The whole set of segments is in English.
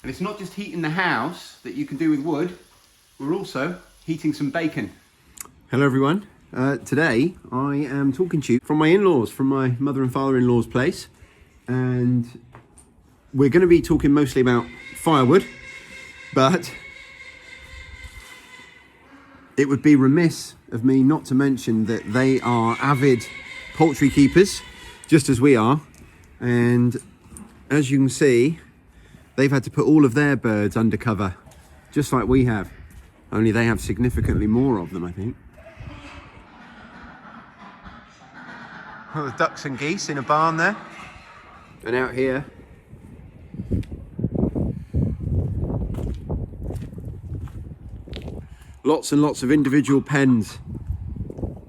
And it's not just heating the house that you can do with wood, we're also heating some bacon. Hello everyone. Today I am talking to you from my in-laws, from my mother and father-in-law's place. And we're going to be talking mostly about firewood, but it would be remiss of me not to mention that they are avid poultry keepers, just as we are. And as you can see, they've had to put all of their birds under cover, just like we have. Only they have significantly more of them, I think. Oh, the ducks and geese in a barn there. And out here, lots and lots of individual pens.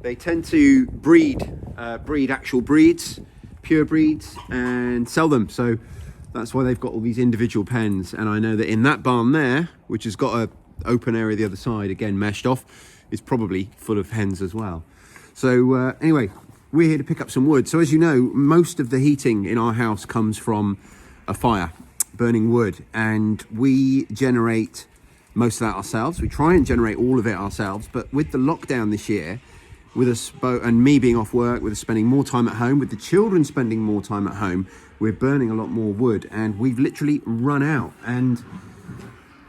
They tend to breed actual breeds, pure breeds, and sell them. So that's why they've got all these individual pens. And I know that in that barn there, which has got a open area the other side, again meshed off, is probably full of hens as well. So anyway, we're here to pick up some wood. So as you know, most of the heating in our house comes from a fire, burning wood, and we generate most of that ourselves. We try and generate all of it ourselves, but with the lockdown this year, with us both, and me being off work, with us spending more time at home, with the children spending more time at home, we're burning a lot more wood, and we've literally run out. And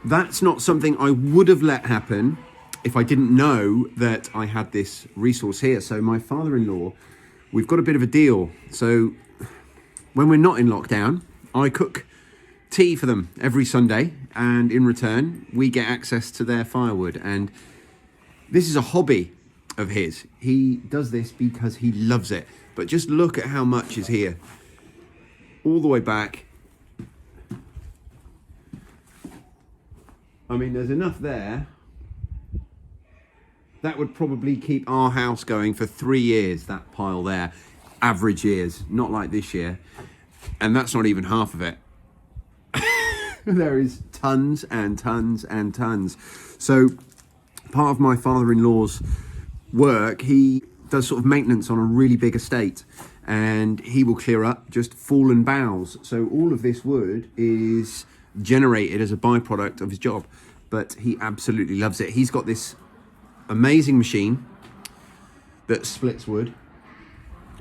that's not something I would have let happen if I didn't know that I had this resource here. So my father-in-law, we've got a bit of a deal. So when we're not in lockdown, I cook tea for them every Sunday, and in return we get access to their firewood. And this is a hobby of his. He does this because he loves it. But just look at how much is here, all the way back. I mean, there's enough there. That would probably keep our house going for 3 years, that pile there. Average years, not like this year. And that's not even half of it. There is tons and tons and tons. So part of my father-in-law's work, he does sort of maintenance on a really big estate, and he will clear up just fallen boughs. So all of this wood is generated as a byproduct of his job, but he absolutely loves it. He's got this amazing machine that splits wood.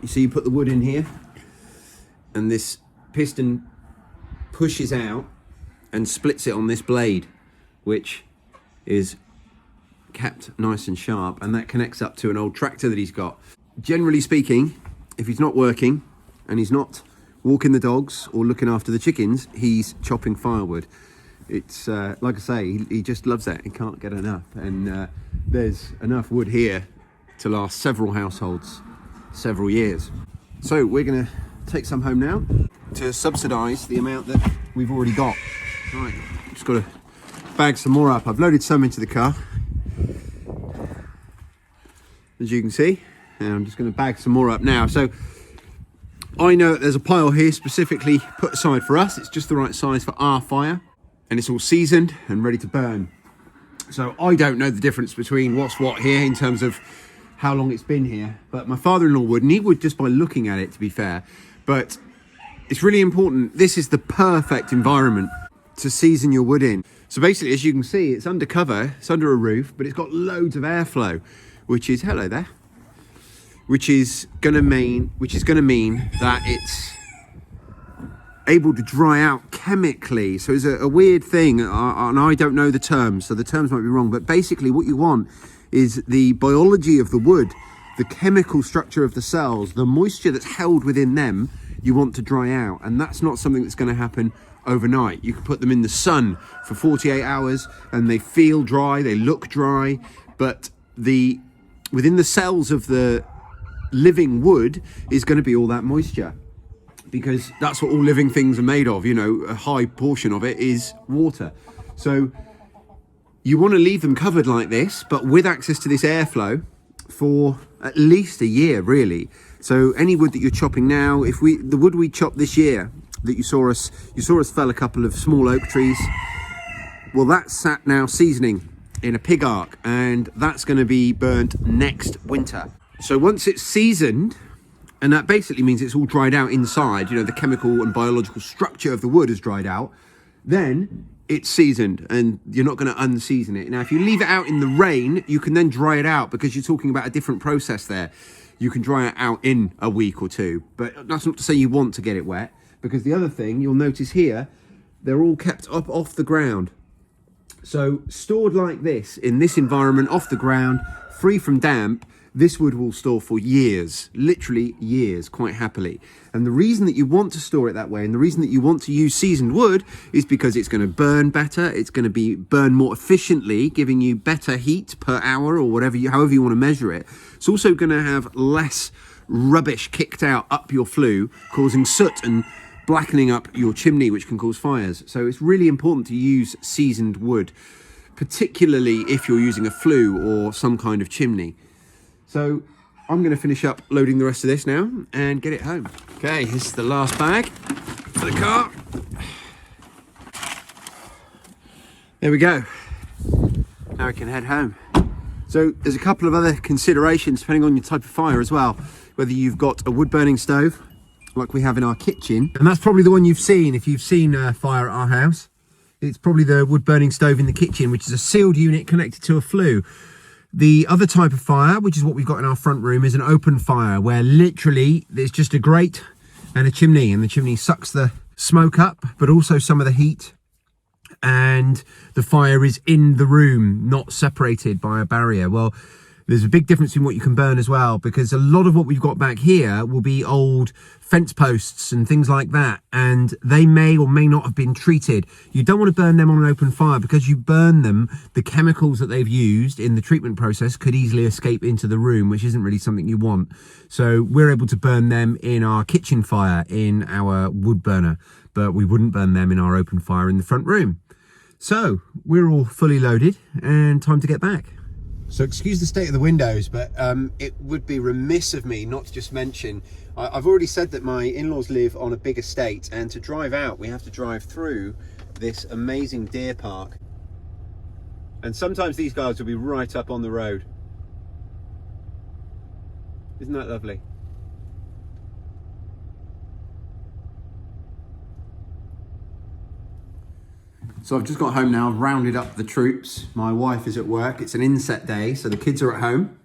You see, you put the wood in here, and this piston pushes out and splits it on this blade, which is kept nice and sharp, and that connects up to an old tractor that he's got. Generally speaking, if he's not working and he's not walking the dogs or looking after the chickens, he's chopping firewood. It's like I say, he just loves that. He can't get enough, and there's enough wood here to last several households several years. So we're gonna take some home now to subsidize the amount that we've already got. Right, just got to bag some more up. I've loaded some into the car, as you can see, and I'm just going to bag some more up now. So I know that there's a pile here specifically put aside for us. It's just the right size for our fire, and it's all seasoned and ready to burn. So I don't know the difference between what's what here in terms of how long it's been here, but my father-in-law would, and he would just by looking at it, to be fair. But it's really important. This is the perfect environment to season your wood in. So basically, as you can see, it's under cover, it's under a roof, but it's got loads of airflow, which is, hello there, which is gonna mean that it's able to dry out chemically. So it's a weird thing, and I don't know the terms, so the terms might be wrong, but basically what you want is the biology of the wood, the chemical structure of the cells, the moisture that's held within them, you want to dry out. And that's not something that's going to happen overnight. You can put them in the sun for 48 hours and they feel dry, they look dry, but within the cells of the living wood is going to be all that moisture, because that's what all living things are made of. You know, a high portion of it is water. So you want to leave them covered like this, but with access to this airflow for at least a year, really. So any wood that you're chopping now, the wood we chopped this year that you saw us fell a couple of small oak trees. Well, that's sat now seasoning in a pig ark, and that's going to be burnt next winter. So once it's seasoned, and that basically means it's all dried out inside, you know, the chemical and biological structure of the wood has dried out, then it's seasoned and you're not going to unseason it. Now, if you leave it out in the rain, you can then dry it out because you're talking about a different process there. You can dry it out in a week or two, but that's not to say you want to get it wet, because the other thing you'll notice here, they're all kept up off the ground. So stored like this, in this environment, off the ground, free from damp, this wood will store for years, literally years, quite happily. And the reason that you want to store it that way, and the reason that you want to use seasoned wood, is because it's going to burn better, it's going to burn more efficiently, giving you better heat per hour, or however you want to measure it. It's also going to have less rubbish kicked out up your flue, causing soot and blackening up your chimney, which can cause fires. So it's really important to use seasoned wood, particularly if you're using a flue or some kind of chimney. So I'm going to finish up loading the rest of this now and get it home. Okay, this is the last bag for the car. There we go. Now we can head home. So there's a couple of other considerations depending on your type of fire as well. Whether you've got a wood burning stove like we have in our kitchen, and that's probably the one you've seen if you've seen a fire at our house. It's probably the wood burning stove in the kitchen, which is a sealed unit connected to a flue. The other type of fire, which is what we've got in our front room, is an open fire where literally there's just a grate and a chimney, and the chimney sucks the smoke up, but also some of the heat, and the fire is in the room, not separated by a barrier. Well, there's a big difference in what you can burn as well, because a lot of what we've got back here will be old fence posts and things like that, and they may or may not have been treated. You don't want to burn them on an open fire, because you burn them, the chemicals that they've used in the treatment process could easily escape into the room, which isn't really something you want. So we're able to burn them in our kitchen fire in our wood burner, but we wouldn't burn them in our open fire in the front room. So we're all fully loaded and time to get back. So excuse the state of the windows, but it would be remiss of me not to just mention, I've already said that my in-laws live on a big estate, and to drive out we have to drive through this amazing deer park. And sometimes these guys will be right up on the road. Isn't that lovely? So I've just got home now, I've rounded up the troops. My wife is at work, it's an inset day, so the kids are at home.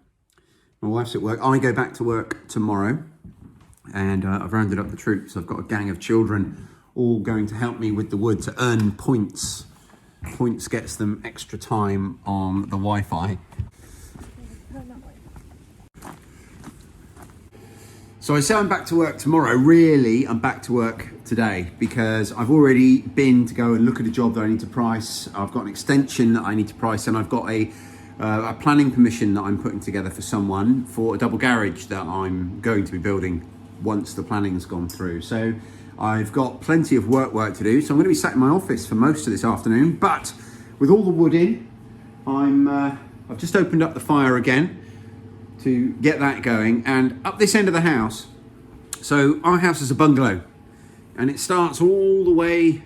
My wife's at work, I go back to work tomorrow. And I've rounded up the troops. I've got a gang of children all going to help me with the wood to earn points. Points gets them extra time on the Wi-Fi. So I say I'm back to work tomorrow. Really, I'm back to work today because I've already been to go and look at a job that I need to price. I've got an extension that I need to price, and I've got a planning permission that I'm putting together for someone for a double garage that I'm going to be building once the planning's gone through. So I've got plenty of work to do. So I'm going to be sat in my office for most of this afternoon, but with all the wood in, I've just opened up the fire again to get that going. And up this end of the house, so our house is a bungalow, and it starts all the way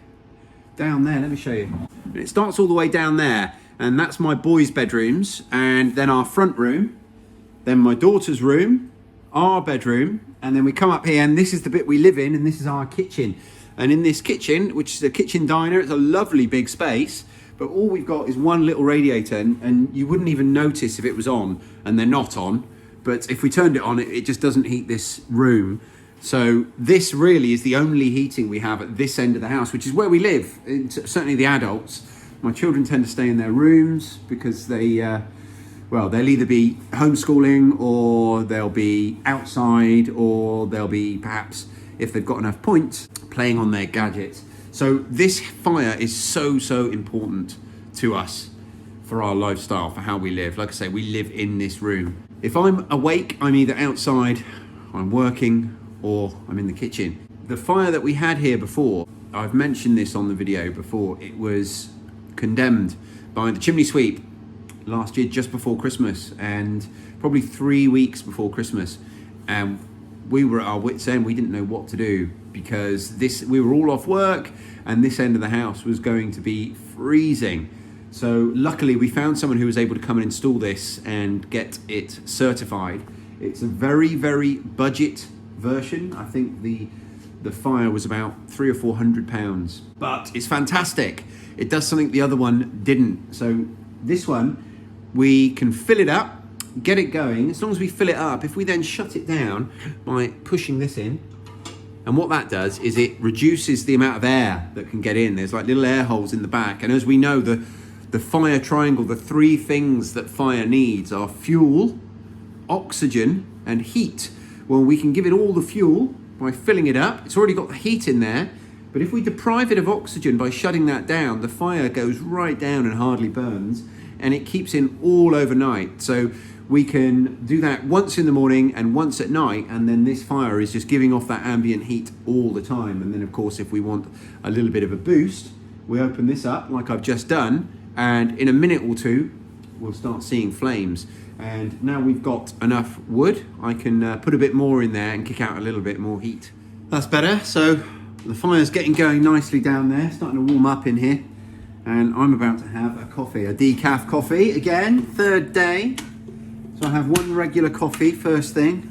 down there. Let me show you. It starts all the way down there, and that's my boys' bedrooms, and then our front room, then my daughter's room, our bedroom, and then we come up here, and this is the bit we live in, and this is our kitchen. And in this kitchen, which is a kitchen diner, it's a lovely big space, but all we've got is one little radiator, and you wouldn't even notice if it was on, and they're not on. But if we turned it on, it just doesn't heat this room. So this really is the only heating we have at this end of the house, which is where we live, certainly the adults. My children tend to stay in their rooms because they'll either be homeschooling, or they'll be outside, or they'll be, perhaps, if they've got enough points, playing on their gadgets. So this fire is so important to us for our lifestyle, for how we live. Like I say, we live in this room. If I'm awake, I'm either outside, I'm working, or I'm in the kitchen. The fire that we had here before, I've mentioned this on the video before, it was condemned by the chimney sweep last year, just before Christmas, and probably 3 weeks before Christmas. And we were at our wits' end. We didn't know what to do, because we were all off work, and this end of the house was going to be freezing. So luckily we found someone who was able to come and install this and get it certified. It's a very budget version. I think the the fire was about 300 or 400 pounds. But it's fantastic. It does something the other one didn't. So this one, we can fill it up, get it going. As long as we fill it up, if we then shut it down by pushing this in, and what that does is it reduces the amount of air that can get in. There's like little air holes in the back. And as we know, the fire triangle, the three things that fire needs are fuel, oxygen, and heat. Well, we can give it all the fuel by filling it up. It's already got the heat in there. But if we deprive it of oxygen by shutting that down, the fire goes right down and hardly burns. And it keeps in all overnight. So we can do that once in the morning and once at night, and then this fire is just giving off that ambient heat all the time. And then of course, if we want a little bit of a boost, we open this up like I've just done, and in a minute or two, we'll start seeing flames. And now we've got enough wood, I can put a bit more in there and kick out a little bit more heat. That's better. So the fire's getting going nicely down there, starting to warm up in here. And I'm about to have a coffee, a decaf coffee again, third day. So I have one regular coffee first thing,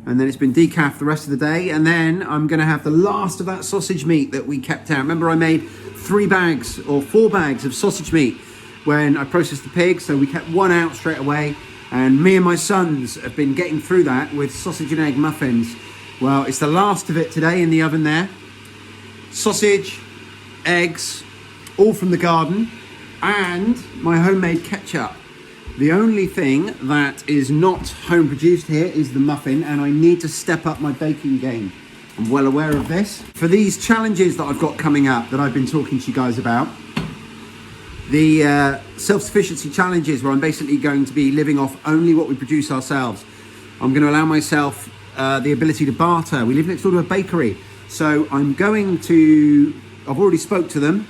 and then it's been decaf the rest of the day, and then I'm going to have the last of that sausage meat that we kept out. Remember, I made 3 bags or 4 bags of sausage meat when I processed the pig, so we kept one out straight away, and me and my sons have been getting through that with sausage and egg muffins. Well, it's the last of it today in the oven there. Sausage, eggs, all from the garden, and my homemade ketchup. The only thing that is not home produced here is the muffin, and I need to step up my baking game. I'm well aware of this. For these challenges that I've got coming up that I've been talking to you guys about, the self-sufficiency challenges where I'm basically going to be living off only what we produce ourselves. I'm going to allow myself the ability to barter. We live next door to a bakery. So I've already spoke to them,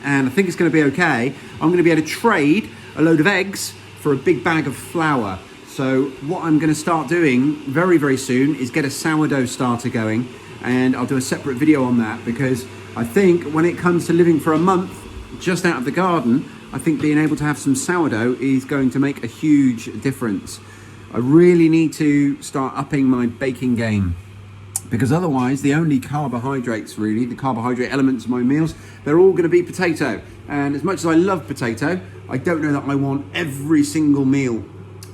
and I think it's going to be okay. I'm going to be able to trade a load of eggs for a big bag of flour. So what I'm going to start doing very, very soon is get a sourdough starter going, and I'll do a separate video on that, because I think when it comes to living for a month just out of the garden, I think being able to have some sourdough is going to make a huge difference. I really need to start upping my baking game, because otherwise the only carbohydrates, really, the carbohydrate elements of my meals, they're all going to be potato. And as much as I love potato, I don't know that I want every single meal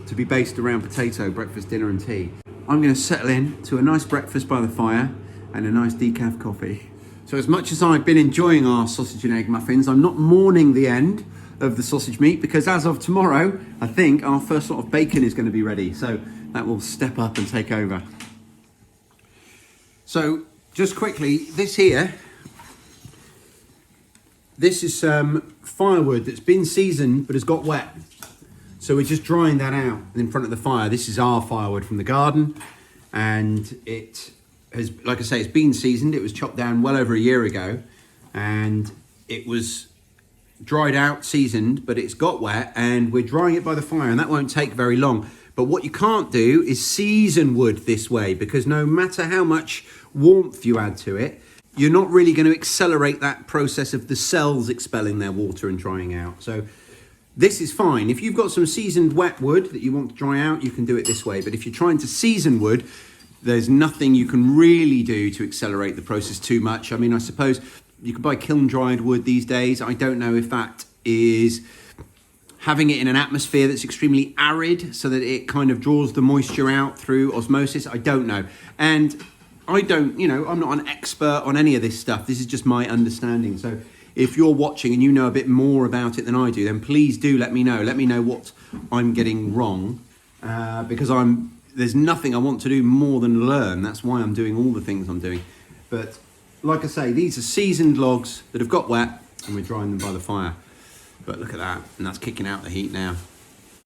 to be based around potato, breakfast, dinner and tea. I'm going to settle in to a nice breakfast by the fire and a nice decaf coffee. So as much as I've been enjoying our sausage and egg muffins, I'm not mourning the end of the sausage meat, because as of tomorrow, I think our first lot of bacon is going to be ready. So that will step up and take over. So just quickly, this here, this is some firewood that's been seasoned but has got wet. So we're just drying that out in front of the fire. This is our firewood from the garden, and it has, like I say, it's been seasoned. It was chopped down well over a year ago, and it was dried out, seasoned, but it's got wet, and we're drying it by the fire, and that won't take very long. But what you can't do is season wood this way, because no matter how much warmth you add to it, you're not really going to accelerate that process of the cells expelling their water and drying out. So this is fine. If you've got some seasoned wet wood that you want to dry out, you can do it this way. But if you're trying to season wood, there's nothing you can really do to accelerate the process too much. I mean, I suppose you can buy kiln dried wood these days. I don't know if that is having it in an atmosphere that's extremely arid so that it kind of draws the moisture out through osmosis. I don't know. And I don't, I'm not an expert on any of this stuff. This is just my understanding. So if you're watching and you know a bit more about it than I do, then please do let me know. Let me know what I'm getting wrong, because there's nothing I want to do more than learn. That's why I'm doing all the things I'm doing. But like I say, these are seasoned logs that have got wet, and we're drying them by the fire. But look at that, and that's kicking out the heat now.